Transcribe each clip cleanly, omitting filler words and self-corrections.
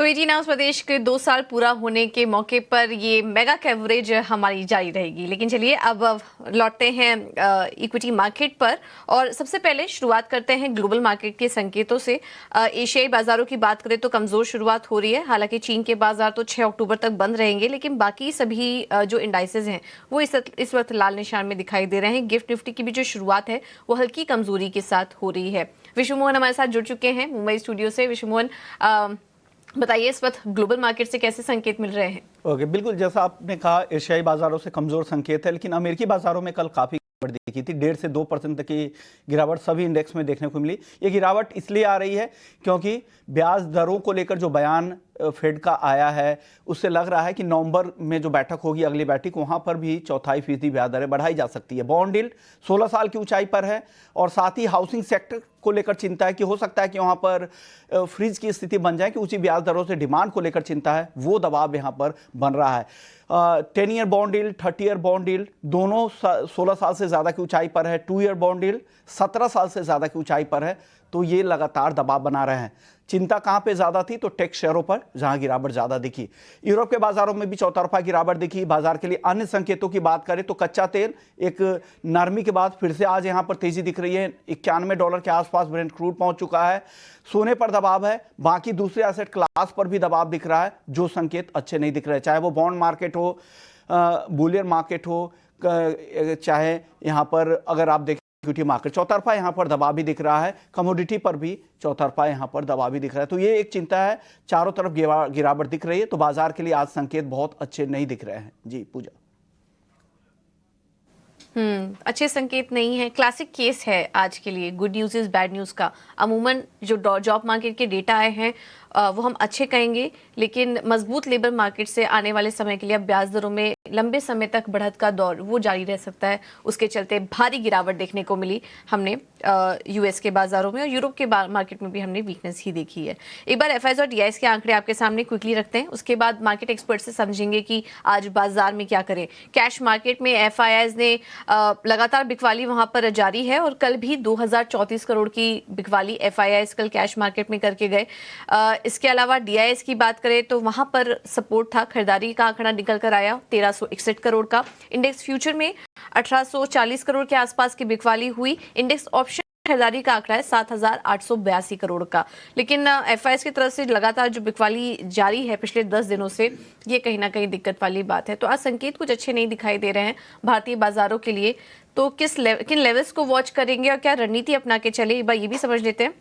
तो 18 आवर्स प्रदेश के 2 साल पूरा होने के मौके पर ये मेगा कवरेज हमारी जारी रहेगी। लेकिन चलिए अब लौटते हैं इक्विटी मार्केट पर और सबसे पहले शुरुआत करते हैं ग्लोबल मार्केट के संकेतों से। एशियाई बाजारों की बात करें तो कमजोर शुरुआत हो रही है। हालांकि चीन के बाजार तो 6 अक्टूबर तक बंद रहेंगे, लेकिन बाकी सभी जो इंडाइसेस हैं वो इस वक्त लाल निशान में दिखाई दे रहे हैं। गिफ्ट निफ्टी की भी जो शुरुआत है वो हल्की कमजोरी के साथ हो रही है। विश्व मोहन हमारे साथ जुड़ चुके हैं मुंबई स्टूडियो से। विश्व मोहन, बताइए इस वक्त ग्लोबल मार्केट से कैसे संकेत मिल रहे हैं? ओके, बिल्कुल जैसा आपने कहा एशियाई बाजारों से कमजोर संकेत है, लेकिन अमेरिकी बाजारों में कल काफी गिरावट देखी थी। 1.5 से 2% तक की गिरावट सभी इंडेक्स में देखने को मिली। ये गिरावट इसलिए आ रही है क्योंकि ब्याज दरों को लेकर जो बयान फेड का आया है उससे लग रहा है कि नवंबर में जो बैठक होगी, अगली बैठक, वहां पर भी 0.25% ब्याज दरें बढ़ाई जा सकती है। बॉन्ड यील्ड 16 साल की ऊंचाई पर है और साथ ही हाउसिंग सेक्टर को लेकर चिंता है कि हो सकता है कि वहां पर फ्रीज की स्थिति बन जाए कि ऊंची ब्याज दरों से डिमांड को लेकर चिंता है, वो दबाव यहां पर बन रहा है। 10 year bond yield, 30 year bond yield दोनों 16 साल से ज्यादा की ऊंचाई पर है। 2 ईयर बॉन्ड यील्ड 17 साल से ज्यादा की ऊंचाई पर है। तो ये लगातार दबाव बना रहे हैं। चिंता कहां पे ज्यादा थी? तो टेक शेयरों पर, जहां गिरावट ज्यादा दिखी। यूरोप के बाजारों में भी चौतरफा गिरावट दिखी। बाजार के लिए अन्य संकेतों की बात करें तो कच्चा तेल एक नरमी के बाद फिर से आज यहां पर तेजी दिख रही है। $91 के आसपास ब्रेंट क्रूड पहुंच चुका है। सोने पर दबाव है, बाकी दूसरे एसेट क्लास पर भी दबाव दिख रहा है, जो संकेत अच्छे नहीं दिख रहे, चाहे वो बॉन्ड मार्केट हो, बुलियन मार्केट हो, चाहे यहां पर अगर आप देखें इक्विटी मार्केट, चौतरफा यहां पर दबाव भी दिख रहा है। कमोडिटी पर भी चौतरफा यहां पर दबाव भी दिख रहा है। तो ये एक चिंता है, चारों तरफ गिरावट दिख रही है। तो बाजार के लिए आज संकेत बहुत अच्छे नहीं दिख रहे हैं। जी पूजा। अच्छे संकेत नहीं है। क्लासिक केस है आज के लिए good news is bad news का। अमूमन जो जॉब मार्केट के डेटा आए हैं वो हम अच्छे कहेंगे, लेकिन मजबूत लेबर मार्केट से आने वाले समय के लिए अब ब्याज दरों में लंबे समय तक बढ़त का दौर वो जारी रह सकता है। उसके चलते भारी गिरावट देखने को मिली हमने यूएस के बाजारों में, और यूरोप के मार्केट में भी हमने वीकनेस ही देखी है। एक बार एफआईआईज और डीआईएस के आंकड़े आपके सामने क्विकली रखते हैं, उसके बाद मार्केट एक्सपर्ट से समझेंगे कि आज बाजार में क्या करें। कैश मार्केट में एफआईआईज ने लगातार बिकवाली वहां पर जारी है और कल भी 2034 करोड़ की बिकवाली एफआईआईज कल कैश मार्केट में करके गए। इसके अलावा डीआईएस की बात करें तो वहां पर सपोर्ट था, खरीदारी का आंकड़ा निकल कर आया 1361 करोड़ का। इंडेक्स फ्यूचर में 1840 करोड़ के आसपास की बिकवाली हुई। इंडेक्स ऑप्शन खरीदारी का आंकड़ा है 7882 करोड़ का। लेकिन एफआईआईज की तरफ से लगातार जो बिकवाली जारी है पिछले 10 दिनों से, ये कहीं ना कहीं दिक्कत वाली बात है। तो आज संकेत कुछ अच्छे नहीं दिखाई दे रहे हैं भारतीय बाजारों के लिए। तो किन लेवल्स को वॉच करेंगे और क्या रणनीति अपना के चले, एक बार ये भी समझ लेते हैं।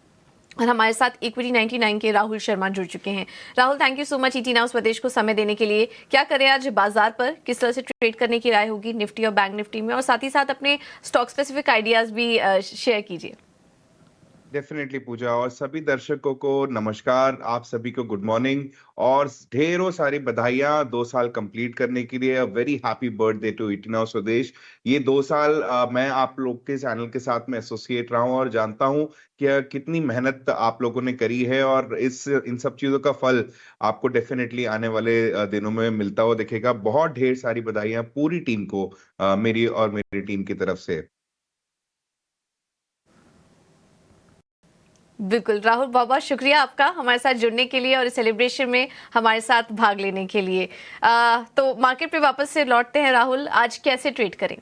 और हमारे साथ इक्विटी 99 के राहुल शर्मा जुड़ चुके हैं। Rahul, thank you so much 18 hours प्रदेश को समय देने के लिए। क्या करें आज बाजार पर, किस तरह से ट्रेड करने की राय होगी निफ्टी और बैंक निफ्टी में, और साथ ही साथ अपने स्टॉक स्पेसिफिक आइडियाज भी शेयर कीजिए। डेफिनेटली पूजा, और सभी दर्शकों को नमस्कार, आप सभी को गुड मॉर्निंग और ढेरों सारी बधाइयां 2 साल कंप्लीट करने के लिए। Very happy birthday to 18 hours Swadesh. ये 2 साल मैं आप लोग के चैनल के साथ में एसोसिएट रहा हूं और जानता हूं कि कितनी मेहनत आप लोगों ने करी है, और इन सब चीजों का फल आपको डेफिनेटली आने वाले दिनों में मिलता हुआ दिखेगा। बहुत ढेर सारी बधाइयां पूरी टीम को, मेरी और मेरी टीम की तरफ से। बिल्कुल राहुल, बहुत बहुत शुक्रिया आपका हमारे साथ जुड़ने के लिए और इस सेलिब्रेशन में हमारे साथ भाग लेने के लिए। तो मार्केट पे वापस से लौटते हैं राहुल, आज कैसे ट्रेड करें?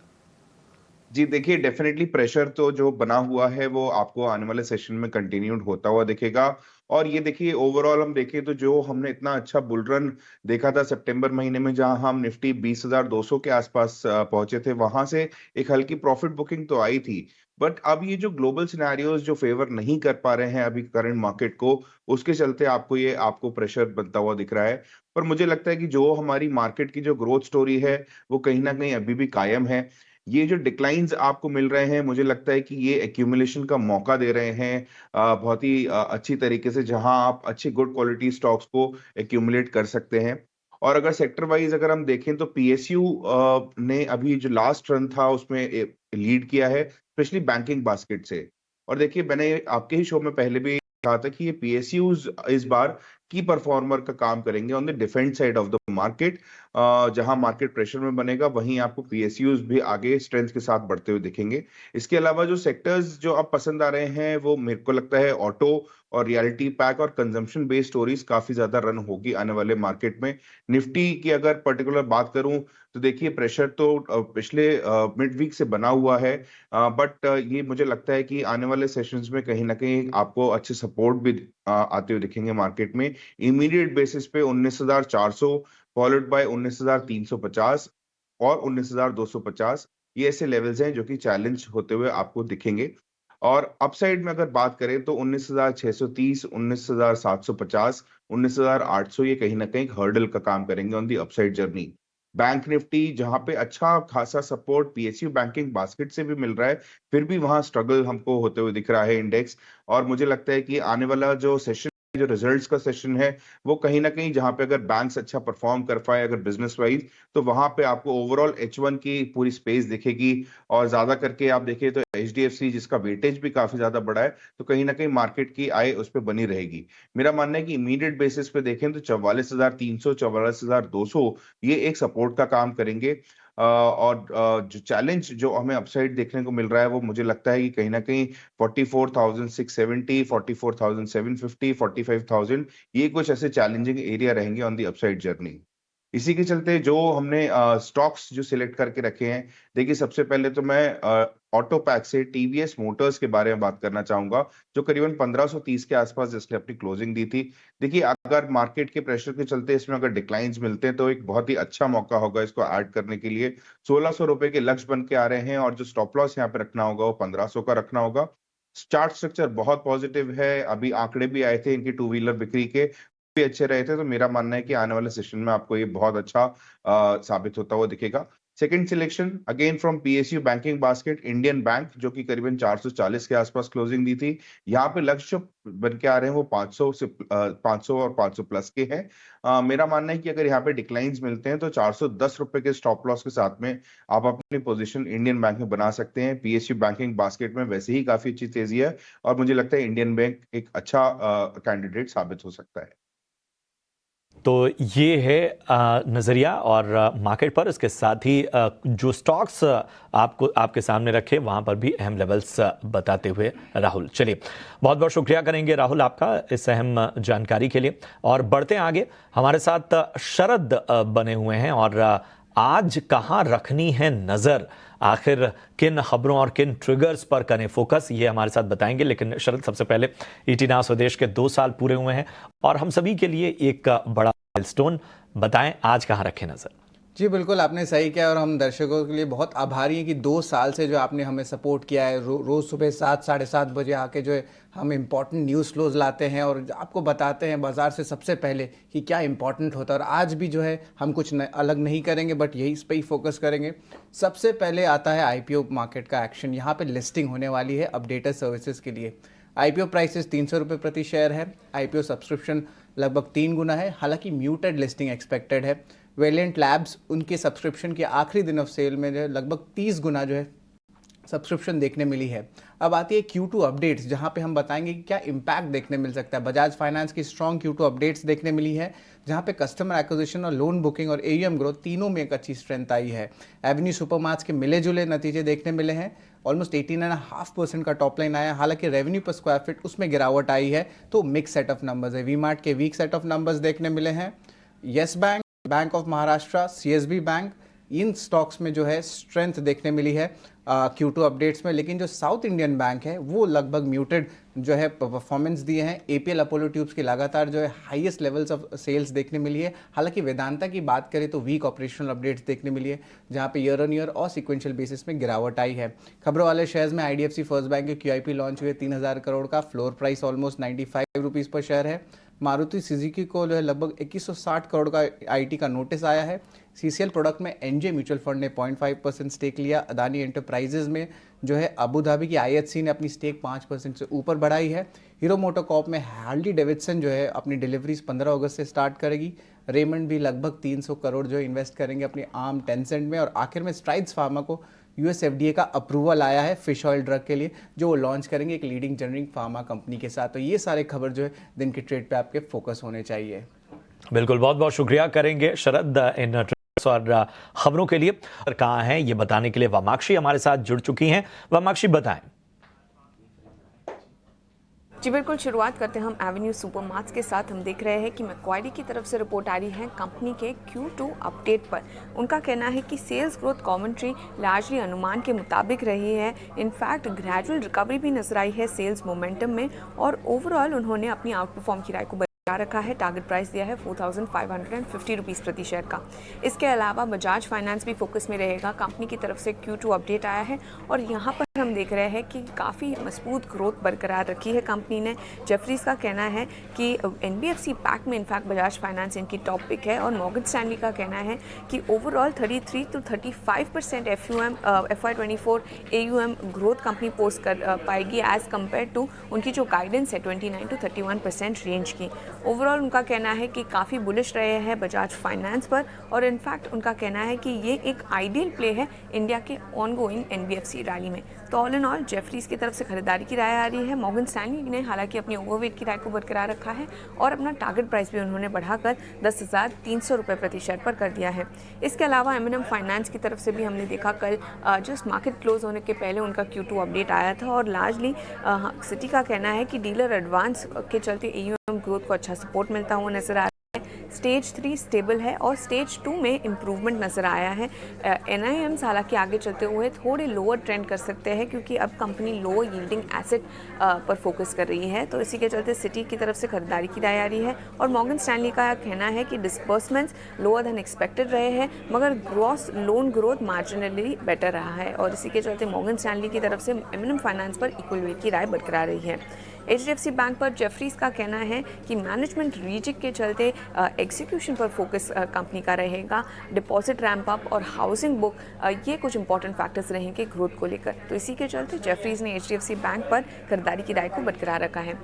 जी देखिए, डेफिनेटली प्रेशर तो जो बना हुआ है वो आपको आने वाले सेशन में कंटिन्यूड होता हुआ दिखेगा। और ये देखिए, ओवरऑल हम देखें तो जो हमने इतना अच्छा बुल रन देखा था सितंबर महीने में, जहां हम निफ्टी 20,200 के आसपास पहुंचे थे, वहां से एक हल्की प्रॉफिट बुकिंग तो आई थी। बट अब ये जो ग्लोबल सिनेरियोज जो फेवर नहीं कर पा रहे हैं अभी करंट मार्केट को, उसके चलते आपको प्रेशर बनता हुआ दिख रहा है। पर मुझे लगता है कि जो हमारी मार्केट की जो ग्रोथ स्टोरी है वो कहीं ना कहीं अभी भी कायम है। ये जो डिक्लाइंस आपको मिल रहे हैं, मुझे लगता है कि ये एक्यूमुलेशन का मौका दे रहे हैं बहुत ही अच्छी तरीके से, जहां आप अच्छी गुड क्वालिटी स्टॉक्स को एक्यूमुलेट कर सकते हैं। और अगर सेक्टर वाइज अगर हम देखें तो पीएसयू ने अभी जो लास्ट रन था उसमें लीड किया है, स्पेशली बैंकिंग बास्केट से। और देखिए, मैंने आपके ही शो में पहले भी कहा था कि ये पीएसयूज इस बार की परफॉर्मर का काम करेंगे on the defence side of the market. जहां मार्केट प्रेशर में बनेगा वहीं आपको पीएसयूज भी आगे स्ट्रेंथ के साथ बढ़ते हुए दिखेंगे। इसके अलावा जो सेक्टर्स जो अब पसंद आ रहे हैं वो मेरे को लगता है ऑटो और रियलिटी पैक और कंजम्पशन बेस्ड स्टोरीज काफी ज्यादा रन होगी आने वाले मार्केट में। निफ्टी की अगर पर्टिकुलर बात करूं तो देखिए प्रेशर तो पिछले मिड वीक से बना हुआ है, बट ये मुझे लगता है कि आने वाले सेशंस में कहीं ना कहीं आपको अच्छे सपोर्ट भी आते हुए दिखेंगे मार्केट में। इमीडिएट बेसिस पे 19,400 फॉलोड बाय 19,350 और 19,250, ये ऐसे लेवल्स हैं जो कि चैलेंज होते हुए आपको दिखेंगे। और अपसाइड में अगर बात करें तो 19,630, 19,750, 19,800 ये कहीं ना कहीं हर्डल का काम करेंगे on the upside journey. Bank Nifty जहां पे अच्छा खासा सपोर्ट पीएसयू बैंकिंग बास्केट से भी मिल रहा है, फिर भी वहां स्ट्रगल हमको होते हुए दिख रहा है इंडेक्स। और मुझे लगता है कि आने वाला जो सेशन, जो रिजल्ट्स का सेशन है, वो कहीं ना कहीं जहां पे अगर बैंक्स अच्छा परफॉर्म कर पाए अगर बिजनेस वाइज, तो वहां पे आपको ओवरऑल H1 की पूरी स्पेस दिखेगी। और ज्यादा करके आप देखिए तो एचडीएफसी जिसका वेटेज भी काफी ज्यादा बड़ा है, तो कहीं ना कहीं मार्केट की आय उस पर बनी रहेगी। मेरा मानना है कि इमीडिएट बेसिस पे देखें तो 44,300, 44,200 ये एक सपोर्ट का काम करेंगे। और जो चैलेंज जो हमें अपसाइड देखने को मिल रहा है वो मुझे लगता है कि कहीं ना कहीं 44,670, 44,750, 45,000, ये कुछ ऐसे चैलेंजिंग एरिया रहेंगे ऑन दी अपसाइड जर्नी। इसी के चलते जो हमने स्टॉक्स जो सिलेक्ट करके रखे हैं, देखिए सबसे पहले तो मैं ऑटो पैक से टीवीएस मोटर्स के बारे में बात करना चाहूंगा, जो करीबन 1530 के आसपास जिसने अपनी क्लोजिंग दी थी। देखिए अगर मार्केट के प्रेशर के चलते इसमें अगर डिक्लाइंस मिलते हैं तो एक बहुत ही अच्छा मौका होगा इसको ऐड करने के लिए। 1600 रुपए के लक्ष्य बन के आ रहे हैं और जो स्टॉप लॉस यहाँ पे रखना होगा वो 1500 का रखना होगा। चार्ट स्ट्रक्चर बहुत पॉजिटिव है, अभी आंकड़े भी आए थे इनकी टू व्हीलर बिक्री के, भी अच्छे रहे थे, तो मेरा मानना है कि आने वाले सेशन में आपको ये बहुत अच्छा साबित होता हुआ दिखेगा। Second selection again from PSU banking basket, Indian bank, जो कि करीबन 440 के आसपास क्लोजिंग दी थी। यहाँ पे लक्ष्य बन के आ रहे हैं वो 500 से 500 और 500 प्लस के हैं। मेरा मानना है कि अगर यहाँ पे डिक्लाइंस मिलते हैं तो 410 रुपए के स्टॉप लॉस के साथ में आप अपनी पोजीशन इंडियन बैंक में बना सकते हैं। पीएसयू बैंकिंग बास्केट में वैसे ही काफी अच्छी तेजी है और मुझे लगता है इंडियन बैंक एक अच्छा कैंडिडेट साबित हो सकता है। तो ये है नज़रिया और मार्केट पर। इसके साथ ही जो स्टॉक्स आपको आपके सामने रखे वहाँ पर भी अहम लेवल्स बताते हुए राहुल। चलिए, बहुत बहुत शुक्रिया करेंगे राहुल आपका इस अहम जानकारी के लिए। और बढ़ते हैं आगे, हमारे साथ शरद बने हुए हैं और आज कहाँ रखनी है नज़र, आखिर किन खबरों और किन ट्रिगर्स पर करें फोकस, ये हमारे साथ बताएंगे। लेकिन शरद, सबसे पहले ईटी नाउ स्वदेश के 2 साल पूरे हुए हैं और हम सभी के लिए एक बड़ा माइलस्टोन, बताएं आज कहाँ रखें नजर। जी बिल्कुल, आपने सही किया और हम दर्शकों के लिए बहुत आभारी हैं कि 2 साल से जो आपने हमें सपोर्ट किया है। रोज़ सुबह 7 साढ़े 7 बजे आके जो है हम इम्पॉर्टेंट न्यूज़ फ्लोज लाते हैं और आपको बताते हैं बाज़ार से सबसे पहले कि क्या इंपॉर्टेंट होता है। और आज भी जो है हम कुछ अलग नहीं करेंगे, बट यही इस पर ही फोकस करेंगे। सबसे पहले आता है आईपीओ मार्केट का एक्शन। यहाँ पे लिस्टिंग होने वाली है अपडेटेड सर्विसेज के लिए। आईपीओ प्राइसेस 300 रुपये प्रति शेयर है। आईपीओ सब्सक्रिप्शन लगभग 3 गुना है, हालांकि म्यूटेड लिस्टिंग एक्सपेक्टेड है। वेलिएंट लैब्स उनके सब्सक्रिप्शन के आखिरी दिन ऑफ सेल में जो है लगभग 30 गुना जो है सब्सक्रिप्शन देखने मिली है। अब आती है Q2 अपडेट्स, जहां पे हम बताएंगे कि क्या इंपैक्ट देखने मिल सकता है। बजाज फाइनेंस की स्ट्रॉन्ग Q2 अपडेट्स देखने मिली है, जहां पे कस्टमर एक्विजिशन और लोन बुकिंग और AUM ग्रोथ तीनों में एक अच्छी स्ट्रेंथ आई है। एवेन्यू सुपरमार्ट्स के मिले जुले नतीजे देखने मिले हैं। ऑलमोस्ट 18.5% का टॉप लाइन आया, हालांकि रेवेन्यू पर स्क्वायर फीट उसमें गिरावट आई है, तो मिक्स सेट ऑफ नंबर्स है। वी-मार्ट के वीक सेट ऑफ नंबर्स देखने मिले हैं। Yes bank, bank of Maharashtra, CSB bank, in stocks में जो है स्ट्रेंथ देखने मिली है Q2 अपडेट्स में। लेकिन जो साउथ इंडियन बैंक है वो लगभग म्यूटेड जो है परफॉर्मेंस दिए हैं। APL अपोलो ट्यूब्स की लगातार जो है हाईएस्ट लेवल्स ऑफ सेल्स देखने मिली है। हालांकि वेदांता की बात करें तो वीक ऑपरेशनल अपडेट्स देखने मिली है, जहां पे ईयर ऑन ईयर और सिक्वेंशियल बेसिस में गिरावट आई है। खबरों वाले शेयर्स में IDFC फर्स्ट बैंक के QIP लॉन्च हुए 3000 करोड़ का, फ्लोर प्राइस ऑलमोस्ट 95 रुपीज़ पर शेयर है। मारुति सुजुकी को जो है लगभग 2160 करोड़ का IT का नोटिस आया है। CCL प्रोडक्ट में NJ म्यूचुअल फंड ने 0.5% स्टेक लिया। अदानी एंटरप्राइजेज में जो है अबू धाबी की IHC ने अपनी स्टेक 5% से ऊपर बढ़ाई है। हीरो मोटोकॉर्प में हार्ली डेविडसन जो है अपनी डिलीवरीज 15 अगस्त से स्टार्ट करेगी। रेमंड भी लगभग 300 करोड़ जो इन्वेस्ट करेंगे अपनी आर्म टेंसेंट में। और आखिर में स्ट्राइड्स फार्मा को यूएस एफडीए का अप्रूवल आया है फिश ऑयल ड्रग के लिए, जो वो लॉन्च करेंगे एक लीडिंग जेनरिक फार्मा कंपनी के साथ। तो ये सारे खबर जो है दिन के ट्रेड पे आपके फोकस होने चाहिए। बिल्कुल, बहुत बहुत शुक्रिया करेंगे शरद इन ट्रेड्स और खबरों के लिए। और कहाँ हैं ये बताने के लिए वामाक्षी हमारे साथ जुड़ चुकी हैं। वामाक्षी, बताएं। जी बिल्कुल, शुरुआत करते हैं हम एवेन्यू सुपरमार्ट्स के साथ। हम देख रहे हैं कि मैक्वायरी की तरफ से रिपोर्ट आ रही है कंपनी के Q2 अपडेट पर। उनका कहना है कि सेल्स ग्रोथ कमेंट्री लार्जली अनुमान के मुताबिक रही है। इनफैक्ट ग्रेजुअल रिकवरी भी नजर आई है सेल्स मोमेंटम में, और ओवरऑल उन्होंने अपनी आउट परफॉर्म की राय को रखा है। टारगेट प्राइस दिया है 4550 रुपीज़ प्रति शेयर का। इसके अलावा बजाज फाइनेंस भी फोकस में रहेगा। कंपनी की तरफ से Q2 अपडेट आया है और यहाँ पर हम देख रहे हैं कि काफ़ी मजबूत ग्रोथ बरकरार रखी है कंपनी ने। जेफरीज का कहना है कि NBFC पैक में इनफैक्ट बजाज फाइनेंस इनकी टॉप पिक है, और मॉर्गन स्टैनली का कहना है कि overall 33 to 35% FY24 AUM growth company post कर पाएगी एज कम्पेयर टू उनकी जो गाइडेंस है 29 to 31% रेंज की। ओवरऑल उनका कहना है कि काफ़ी बुलिश रहे हैं बजाज फाइनेंस पर, और इनफैक्ट उनका कहना है कि ये एक आइडियल प्ले है इंडिया के ऑनगोइंग NBFC रैली में। तो ऑल इन ऑल जेफरीज की तरफ से खरीदारी की राय आ रही है। मॉर्गन स्टैनली ने हालांकि अपनी ओवरवेट की राय को बरकरार रखा है और अपना टारगेट प्राइस भी उन्होंने बढ़ाकर 10,300 रुपये प्रति शेयर पर कर दिया है। इसके अलावा M&M फाइनेंस की तरफ से भी हमने देखा कल जस्ट मार्केट क्लोज होने के पहले उनका Q2 अपडेट आया था, और लार्जली सिटी का कहना है कि डीलर एडवांस के चलते AUM ग्रोथ को अच्छा सपोर्ट मिलता हुआ नजर आ रहा है। स्टेज 3 स्टेबल है और स्टेज 2 में इम्प्रूवमेंट नज़र आया है। NIMs हालांकि आगे चलते हुए थोड़े लोअर ट्रेंड कर सकते हैं, क्योंकि अब कंपनी लो यील्डिंग एसेट पर फोकस कर रही है। तो इसी के चलते सिटी की तरफ से खरीदारी की राय आ रही है, और मॉर्गन स्टैनली का कहना है कि डिस्बर्समेंट्स लोअर देन एक्सपेक्टेड रहे हैं, मगर gross loan growth marginally better रहा है, और इसी के चलते मॉर्गन स्टैनली की तरफ से M&M फाइनेंस पर इक्वल वेट की राय बरकरार रही है। HDFC बैंक पर जेफरीज का कहना है कि मैनेजमेंट रीजिक के चलते एग्जीक्यूशन पर फोकस कंपनी का रहेगा। डिपॉजिट रैंप अप और हाउसिंग बुक ये कुछ इंपॉर्टेंट फैक्टर्स रहेंगे ग्रोथ को लेकर। तो इसी के चलते जेफरीज ने HDFC बैंक पर खरीदारी की राय को बरकरार रखा है।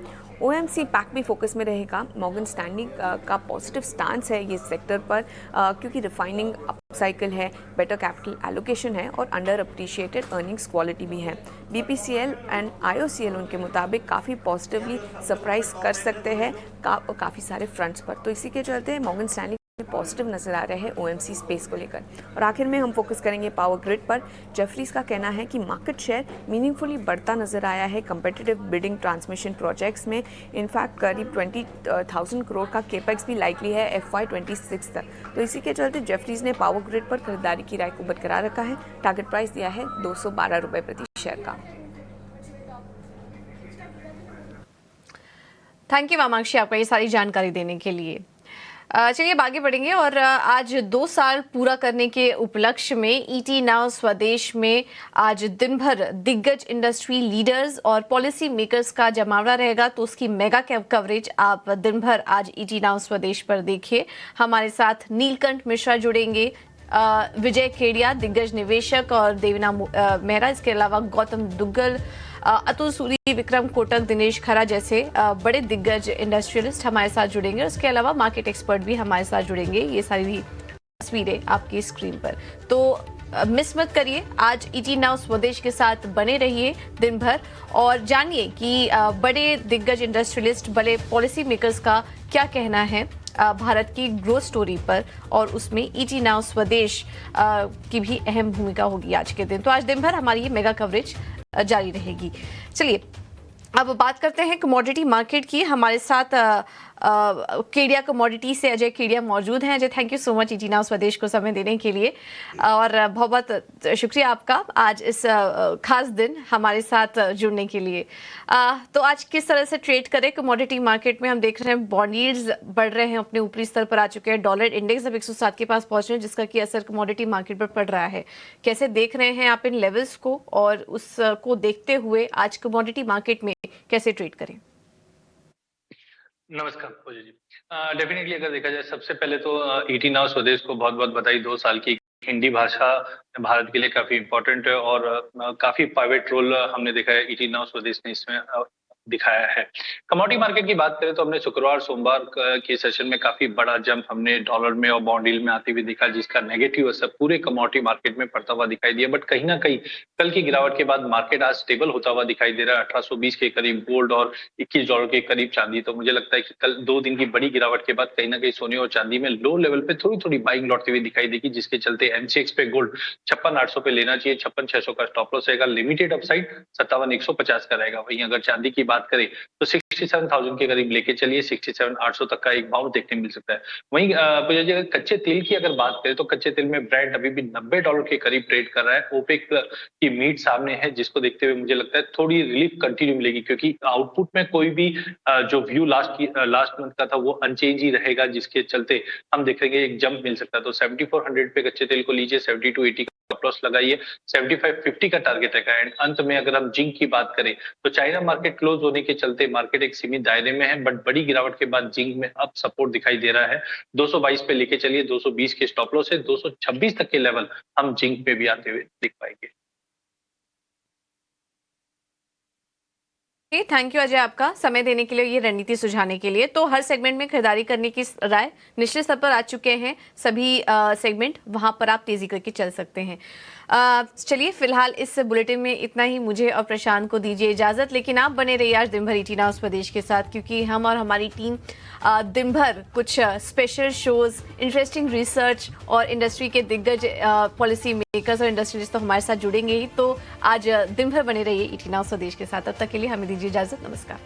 OMC पैक भी फोकस में रहेगा। मॉर्गन स्टैनली का पॉजिटिव स्टांस है ये सेक्टर पर, क्योंकि रिफाइनिंग अप साइकिल है, बेटर कैपिटल एलोकेशन है, और अंडर अप्रिशिएटेड अर्निंग्स क्वालिटी भी है। BPCL एंड IOCL उनके मुताबिक काफ़ी पॉजिटिवली सरप्राइज कर सकते हैं काफ़ी सारे फ्रंट्स पर। तो इसी के चलते मॉर्गन स्टैनली पॉजिटिव नजर आ रहे हैं OMC स्पेस को लेकर। और आखिर में हम फोकस करेंगे पावर ग्रिड पर। जेफरीज का कहना है कि मार्केट शेयर मीनिंगफुली बढ़ता नजर आया है कंपेटिटिव बिडिंग ट्रांसमिशन प्रोजेक्ट्स में। इनफैक्ट करीब 20,000 करोड़ का केपेक्स भी लाइकली है FY26 तक। तो इसी के चलते जेफरीज ने पावर ग्रिड पर खरीदारी की राय को बरकरार रखा है। टारगेट प्राइस दिया है 212 रुपये प्रति शेयर का। थैंक यू वामाक्षी, आपका ये सारी जानकारी देने के लिए। चलिए अब आगे बढ़ेंगे, और आज 2 साल पूरा करने के उपलक्ष्य में ET नाउ स्वदेश में आज दिन भर दिग्गज इंडस्ट्री लीडर्स और पॉलिसी मेकर्स का जमावड़ा रहेगा। तो उसकी मेगा कवरेज आप दिन भर आज ET नाउ स्वदेश पर देखिए। हमारे साथ नीलकंठ मिश्रा जुड़ेंगे, विजय खेड़िया दिग्गज निवेशक और देवना मेहरा, इसके अलावा गौतम दुग्गल, अतुल सूरी, विक्रम कोटक, दिनेश खरा जैसे बड़े दिग्गज इंडस्ट्रियलिस्ट हमारे साथ जुड़ेंगे। उसके अलावा मार्केट एक्सपर्ट भी हमारे साथ जुड़ेंगे। ये सारी तस्वीरें आपकी स्क्रीन पर, तो मिस मत करिए। आज ET नाउ स्वदेश के साथ बने रहिए दिन भर और जानिए कि बड़े दिग्गज इंडस्ट्रियलिस्ट, बड़े पॉलिसी मेकर्स का क्या कहना है भारत की ग्रोथ स्टोरी पर, और उसमें ET नाउ स्वदेश की भी अहम भूमिका होगी आज के दिन। तो आज दिन भर हमारी ये मेगा कवरेज जारी रहेगी। चलिए अब बात करते हैं कमोडिटी मार्केट की। हमारे साथ केडिया कमोडिटी से अजय केडिया मौजूद हैं। Ajay, thank you so much ET now स्वदेश को समय देने के लिए, और बहुत बहुत शुक्रिया आपका आज इस खास दिन हमारे साथ जुड़ने के लिए। तो आज किस तरह से ट्रेड करें कमोडिटी मार्केट में? हम देख रहे हैं बॉन्ड यील्ड्स बढ़ रहे हैं, अपने ऊपरी स्तर पर आ चुके हैं। डॉलर इंडेक्स अब 107 के पास पहुंच रहे हैं, जिसका कि असर कमोडिटी मार्केट पर पड़ रहा है। कैसे देख रहे हैं आप इन लेवल्स को, और उसको देखते हुए आज कमोडिटी मार्केट में कैसे ट्रेड करें? नमस्कार पूजा जी। डेफिनेटली अगर देखा जाए, सबसे पहले तो ET नाउ स्वदेश को बहुत बहुत बधाई। 2 साल की हिंदी भाषा भारत के लिए काफी इम्पोर्टेंट है, और काफी पाइवेट रोल हमने देखा है ET नाउ स्वदेश ने इसमें दिखाया है। कमोडिटी मार्केट की बात करें तो हमने शुक्रवार सोमवार के सेशन में काफी बड़ा जंप हमने डॉलर में और बॉन्ड यील्ड में आते हुए देखा, जिसका नेगेटिव असर पूरे कमोडिटी मार्केट में पड़ता हुआ दिखाई दिया। बट कहीं ना कहीं कल की गिरावट के बाद मार्केट आज स्टेबल होता हुआ दिखाई दे रहा है। 1820 के करीब गोल्ड और $21 के करीब चांदी। तो मुझे लगता है कि कल 2 दिन की बड़ी गिरावट के बाद कहीं ना कहीं सोने और चांदी में लो लेवल पे थोड़ी थोड़ी बाइंग लौटती हुई दिखाई देगी, जिसके चलते एमसीएक्स पे गोल्ड 56,800 पे लेना चाहिए। 56,600 का स्टॉप लॉस रहेगा। लिमिटेड अपसाइड 57,150 का रहेगा। वहीं अगर चांदी की बात करें तो 67,000 के करीब लेके चलिए। 67,800 तक का एक बाउंस देखने मिल सकता है। वहीं अगर कच्चे तेल की अगर बात करें तो कच्चे तेल में ब्रेंट अभी भी $90 के करीब ट्रेड कर रहा है। ओपेक की मीट सामने है, जिसको देखते हुए मुझे लगता है थोड़ी रिलीफ कंटिन्यू मिलेगी, क्योंकि आउटपुट में कोई भी जो व्यू लास्ट मंथ का था वो अनचेंज ही रहेगा, जिसके चलते हम देखेंगे एक जंप मिल सकता है। तो 7400 पे कच्चे तेल को लीजिए। 7280 का स्टॉप लॉस लगाइए। 7550 का टारगेट रहेगा। एंड अंत में अगर हम जिंक की बात करें तो चाइना मार्केट क्लोज होने के चलते मार्केट एक सीमित दायरे में है, बट बड़ी गिरावट के बाद जिंक में अब सपोर्ट दिखाई दे रहा है। 222 पे लेके चलिए। 220 के स्टॉप लॉस है। 226 तक के लेवल हम जिंक पे भी आते हुए देख पाएंगे। थैंक यू अजय, आपका समय देने के लिए, ये रणनीति सुझाने के लिए। तो हर सेगमेंट में खरीदारी करने की राय निचले स्तर पर आ चुके हैं सभी सेगमेंट, वहां पर आप तेजी करके चल सकते हैं। चलिए फिलहाल इस बुलेटिन में इतना ही। मुझे और प्रशांत को दीजिए इजाजत, लेकिन आप बने रहिए आज दिन भर ET Now स्वदेश के साथ, क्योंकि हम और हमारी टीम दिन भर कुछ स्पेशल शोज, इंटरेस्टिंग रिसर्च और इंडस्ट्री के दिग्गज पॉलिसी मेकर्स और इंडस्ट्रियलिस्ट तो हमारे साथ जुड़ेंगे ही। तो आज दिन भर बने रहिए ET Now स्वदेश के साथ। तब तक के लिए हमें दीजिए इजाजत। नमस्कार।